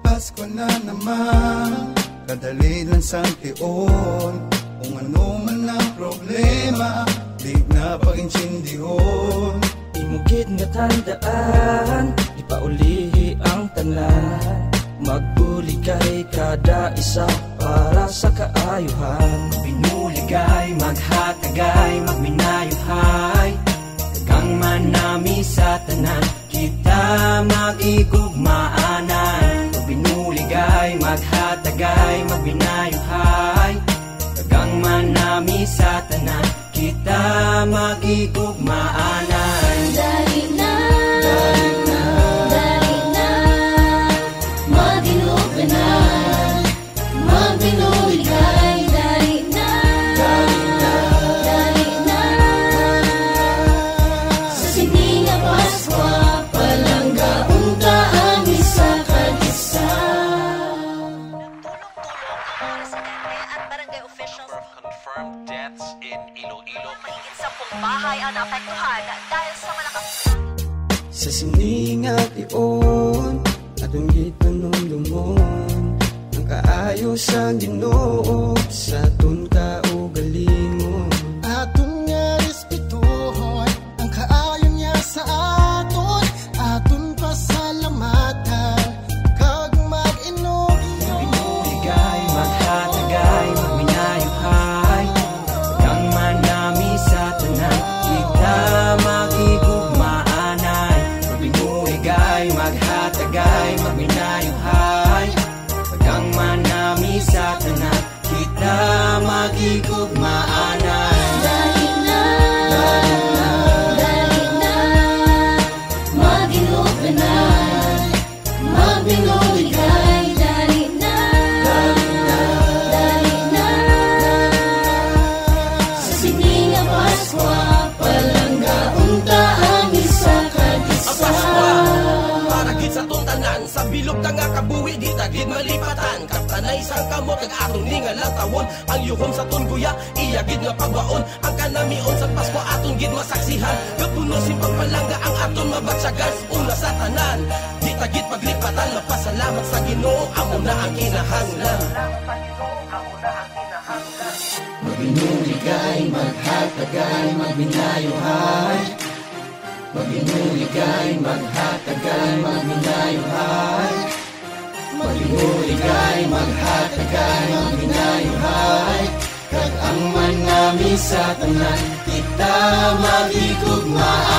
Pasko na naman, kadali lang sang tiyon. Kung ano man ang problema, di na pag-insindihon. Imugid nga tandaan, di pa ulihi ang tanan. Magbuligay kada isa para sa kaayuhan. Pinuligay, maghatagay, magminayuhay. Kang manami sa tanan, kita magigugmaanan. Pinuligay, maghatagay, magminayuhay. Kagang manami sa tanan, kita magigugmaanan. Dali na, dali na, dali na, magbinuganan, magbinuligay. Dali na, dali na, dali na, sa sininga Pasko, palangga unta ang isa kag-isa. Confirmed deaths in Iloilo. Mahigit 10 bahay ang naapektuhan dahil sa malakas. Sa sininga tiyon, atong gitanong-lumon. Ang kaayos ang Ginoo sa atong kaugalingon. Atong nga respetuhon ang kaayo niya sa aton. Aton pasalamatan kag mag-inog. Pinuligay, maghatagay, magminayuhay. Kagang manami sa tanan, kita magigugmaanan. Pinuligay, maghatagay, magminayuhay. Kagang manami sa tanan, kita magigugmaanan. Dali na, dali na, dali na, magbinuganan, magbinuligay. Dali na, dali na, dali na, sa sininga Pasko, palangga unta ang isa kag-isa. Para gid sa tong tanan, sa bilog ta nga kabuhi di ta gid malipatan. Kaptanay sang kamot kag aton ningal lang tawon. Ang yuhom sa ton guya iya gid nga pagwaon. Ang kanamion sa Pasko aton gid masaksihan. Gapuno si pagpalangga ang aton mabatsagan. Una sa tanan, di ta gid paglipatan. Mapasalamat sa Ginoo, amo na ang kinahanglan. Magbinuligay, maghatagay, magminayuhay. Magbinuligay, maghatagay, magminayuhay. Magbinuligay, maghatagay, magminayuhay. Kag ang manami sa tanan, kita magigugmaan.